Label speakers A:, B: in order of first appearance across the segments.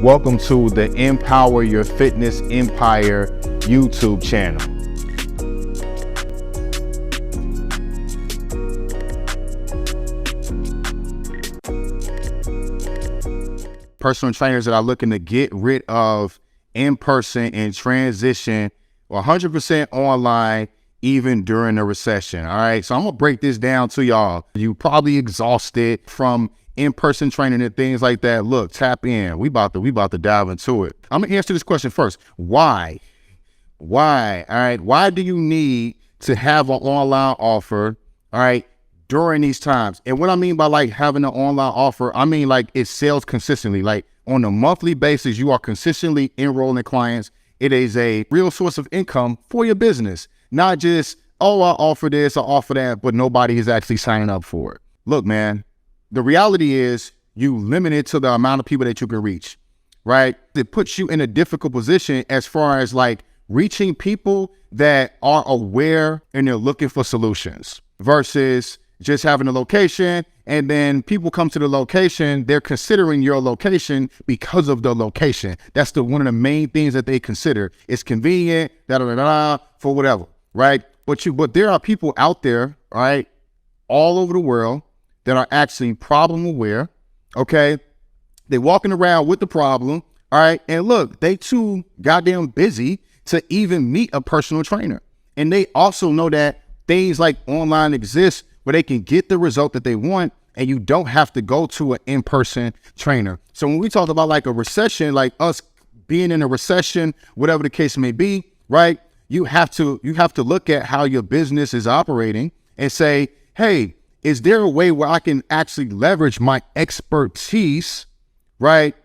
A: Welcome to the Empower Your Fitness Empire YouTube channel. Personal trainers that are looking to get rid of in-person and transition 100% online, even during a recession. All right, so I'm gonna break this down to y'all. You probably exhausted from in-person training and things like that. Look, tap in. We about to dive into it. I'm gonna answer this question first. Why? All right. Why do you need to have an online offer? All right, during these times. And what I mean by like having an online offer, I mean like it sells consistently. Like on a monthly basis, you are consistently enrolling clients. It is a real source of income for your business, not just, oh, I offer this, I offer that, but nobody is actually signing up for it. Look, man, the reality is you limit it to the amount of people that you can reach, right? It puts you in a difficult position as far as like reaching people that are aware and they're looking for solutions versus just having a location and then people come to the location, they're considering your location because of the location. That's one of the main things that they consider. It's convenient, for whatever, right? But there are people out there, right, all over the world that are actually problem aware, okay? They're walking around with the problem, all right? And look, they too goddamn busy to even meet a personal trainer. And they also know that things like online exist where they can get the result that they want and you don't have to go to an in-person trainer. So when we talk about like a recession, like us being in a recession, whatever the case may be, right? You have to look at how your business is operating and say, hey, is there a way where I can actually leverage my expertise, right?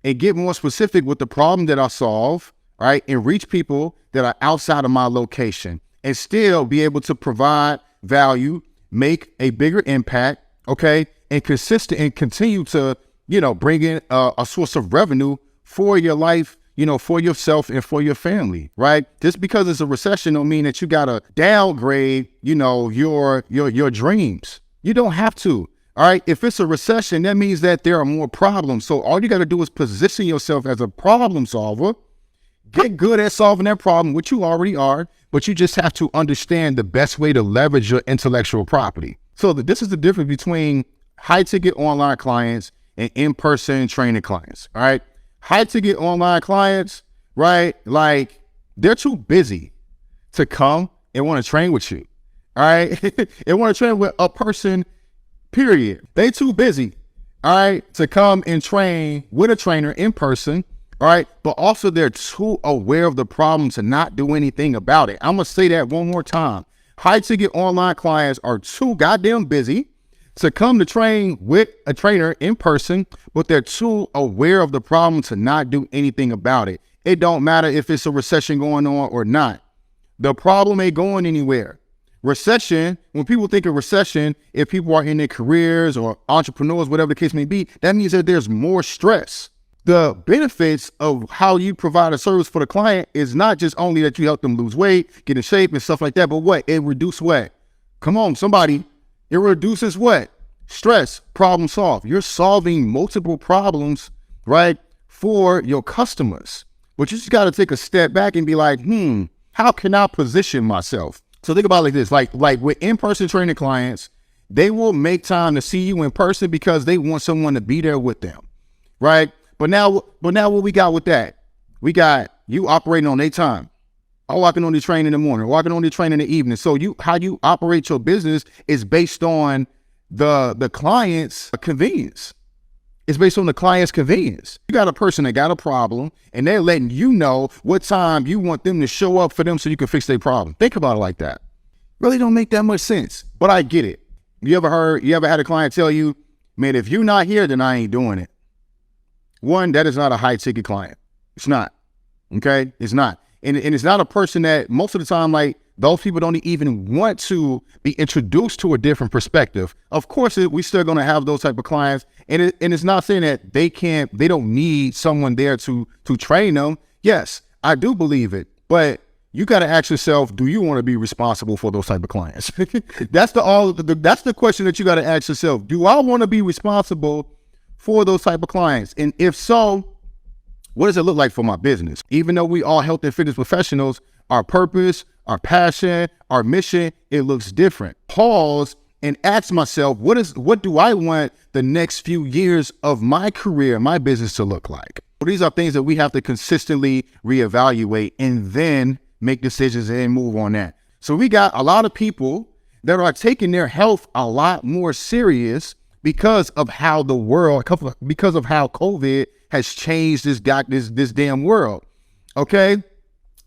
A: And get more specific with the problem that I solve, right? And reach people that are outside of my location and still be able to provide value, make a bigger impact, okay? And continue to, bring in a source of revenue for your life, for yourself and for your family, right? Just because it's a recession don't mean that you gotta downgrade, your dreams. You don't have to, all right? If it's a recession, that means that there are more problems. So all you gotta do is position yourself as a problem solver, get good at solving that problem, which you already are, but you just have to understand the best way to leverage your intellectual property. So this is the difference between high ticket online clients and in-person training clients, all right? High ticket online clients, right? Like they're too busy to come and want to train with you. All right. They want to train with a person, period. They too busy. All right. To come and train with a trainer in person. All right. But also they're too aware of the problem to not do anything about it. I'm going to say that one more time. High ticket online clients are too goddamn busy to come to train with a trainer in person, but they're too aware of the problem to not do anything about it. It don't matter if it's a recession going on or not. The problem ain't going anywhere. Recession, when people think of recession, if people are in their careers or entrepreneurs, whatever the case may be, that means that there's more stress. The benefits of how you provide a service for the client is not just only that you help them lose weight, get in shape and stuff like that, but what? It reduces what? Come on, somebody. It reduces what? Stress, problem solved. You're solving multiple problems, right, for your customers. But you just got to take a step back and be like, how can I position myself? So think about it like this, like with in-person training clients, they will make time to see you in person because they want someone to be there with them, right? But now what we got with that? We got you operating on their time. I'm walking on the train in the morning, walking on the train in the evening. So how you operate your business is based on the client's convenience. It's based on the client's convenience. You got a person that got a problem and they're letting you know what time you want them to show up for them so you can fix their problem. Think about it like that. Really don't make that much sense, but I get it. You ever had a client tell you, man, if you're not here, then I ain't doing it. One, that is not a high ticket client. It's not, okay? It's not. And it's not a person that most of the time, like those people don't even want to be introduced to a different perspective. Of course, we still going to have those type of clients. And it's not saying that they don't need someone there to train them. Yes, I do believe it. But you got to ask yourself, do you want to be responsible for those type of clients? That's the question that you got to ask yourself. Do I want to be responsible for those type of clients? And if so, What does it look like for my business? Even though we all health and fitness professionals, our purpose, our passion, our mission, it looks different. Pause and ask myself, what do I want the next few years of my career, my business to look like? Well, these are things that we have to consistently reevaluate and then make decisions and move on that. So we got a lot of people that are taking their health a lot more serious because of how the world, because of how COVID has changed this damn world. Okay.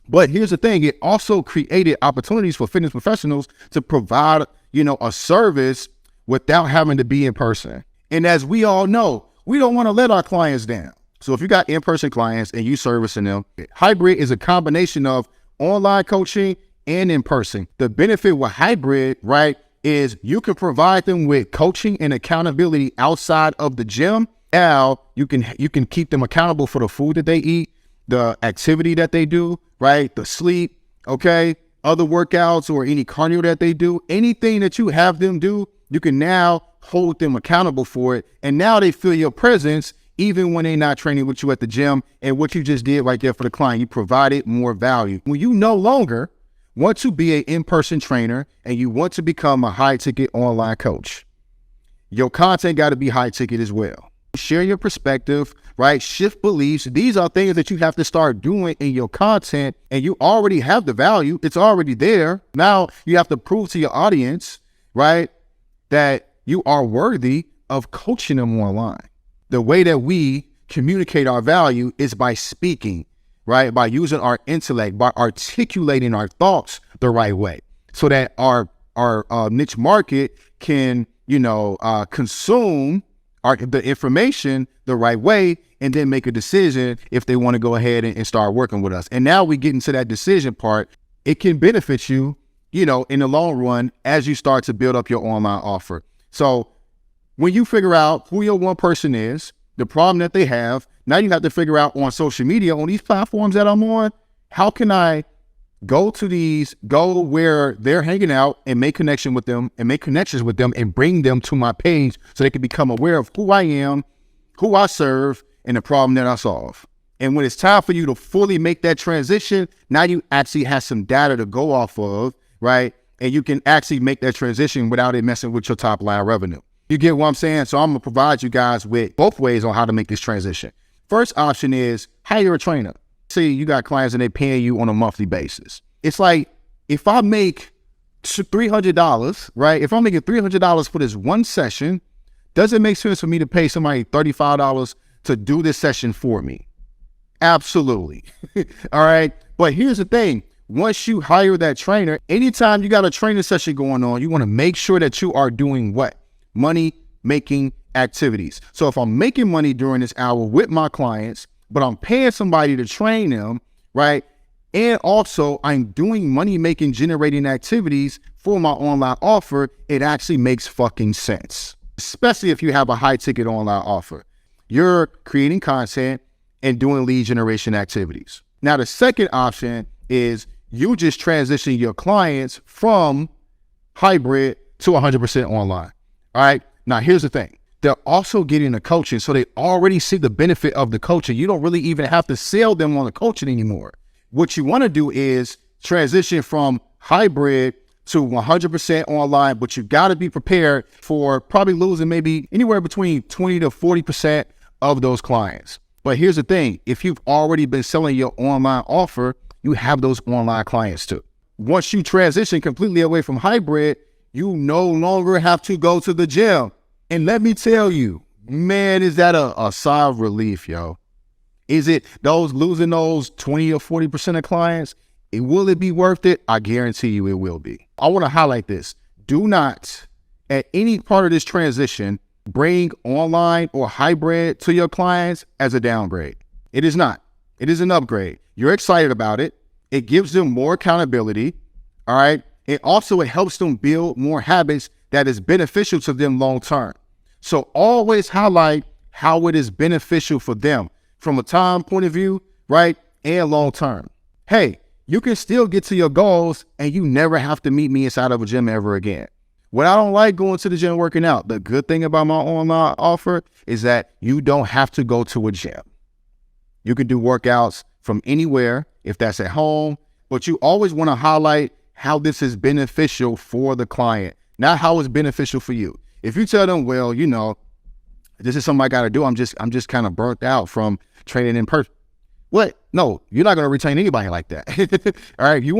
A: But here's the thing. It also created opportunities for fitness professionals to provide, a service without having to be in person. And as we all know, we don't want to let our clients down. So if you got in-person clients and you servicing them, hybrid is a combination of online coaching and in person. The benefit with hybrid, right, is you can provide them with coaching and accountability outside of the gym. Now you can keep them accountable for the food that they eat, the activity that they do, right, the sleep, okay, other workouts or any cardio that they do, anything that you have them do, you can now hold them accountable for it. And now they feel your presence even when they're not training with you at the gym. And what you just did right there for the client, you provided more value. When you no longer want to be an in-person trainer and you want to become a high-ticket online coach, your content got to be high-ticket as well. Share your perspective, right? Shift beliefs. These are things that you have to start doing in your content, and you already have the value. It's already there. Now you have to prove to your audience, right, that you are worthy of coaching them online. The way that we communicate our value is by speaking, right? By using our intellect, by articulating our thoughts the right way so that our niche market can, consume the information the right way and then make a decision if they want to go ahead and start working with us. And now we get into that decision part. It can benefit you, in the long run as you start to build up your online offer. So when you figure out who your one person is, the problem that they have, now you have to figure out on social media, on these platforms that I'm on, how can I go where they're hanging out and make connections with them and bring them to my page so they can become aware of who I am, who I serve, and the problem that I solve. And when it's time for you to fully make that transition, now you actually have some data to go off of, right? And you can actually make that transition without it messing with your top line revenue. You get what I'm saying? So I'm going to provide you guys with both ways on how to make this transition. First option is hire a trainer. See, you got clients and they're paying you on a monthly basis. It's like, if I make $300, right? If I'm making $300 for this one session, does it make sense for me to pay somebody $35 to do this session for me? Absolutely. All right. But here's the thing. Once you hire that trainer, anytime you got a training session going on, you want to make sure that you are doing what? Money making activities. So if I'm making money during this hour with my clients, but I'm paying somebody to train them, right? And also I'm doing money making generating activities for my online offer, it actually makes fucking sense. Especially if you have a high ticket online offer. You're creating content and doing lead generation activities. Now, the second option is you just transition your clients from hybrid to 100% online. All right. Now, here's the thing. They're also getting the coaching. So they already see the benefit of the coaching. You don't really even have to sell them on the coaching anymore. What you want to do is transition from hybrid to 100% online, but you got to be prepared for probably losing maybe anywhere between 20 to 40% of those clients. But here's the thing. If you've already been selling your online offer, you have those online clients too. Once you transition completely away from hybrid, you no longer have to go to the gym. And let me tell you, man, is that a sigh of relief, yo? Is it losing those 20 or 40% of clients? Will it be worth it? I guarantee you it will be. I want to highlight this. Do not, at any part of this transition, bring online or hybrid to your clients as a downgrade. It is not. It is an upgrade. You're excited about it. It gives them more accountability. All right. It helps them build more habits that is beneficial to them long term. So always highlight how it is beneficial for them from a time point of view, right? And long term. Hey, you can still get to your goals and you never have to meet me inside of a gym ever again. What I don't like going to the gym working out, the good thing about my online offer is that you don't have to go to a gym. You can do workouts from anywhere if that's at home, but you always want to highlight how this is beneficial for the client, not how it's beneficial for you. If you tell them, well, you know, this is something I got to do. I'm just kind of burnt out from training in person. What? No, you're not going to retain anybody like that. All right. If you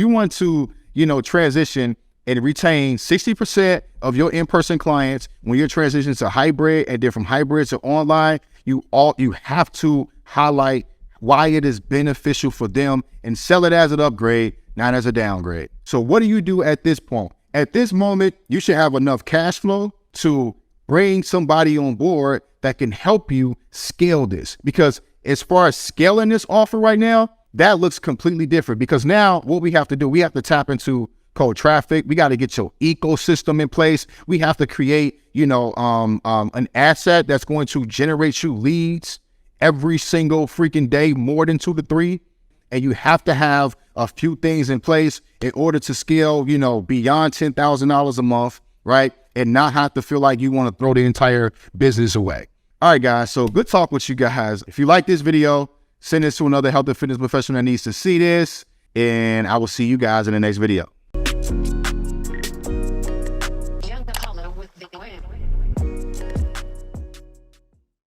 A: want to, you know, transition and retain 60% of your in-person clients when you're transitioning to hybrid, and then from hybrid to online, you have to highlight why it is beneficial for them and sell it as an upgrade, not as a downgrade. So what do you do at this point? At this moment, you should have enough cash flow to bring somebody on board that can help you scale this. Because as far as scaling this offer right now, that looks completely different, because now what we have to do, we have to tap into cold traffic. We got to get your ecosystem in place. We have to create, you know, an asset that's going to generate you leads every single freaking day, more than 2 to 3. And you have to have a few things in place in order to scale, you know, beyond $10,000 a month, right? And not have to feel like you want to throw the entire business away. All right, guys. So good talk with you guys. If you like this video, send this to another health and fitness professional that needs to see this, and I will see you guys in the next video.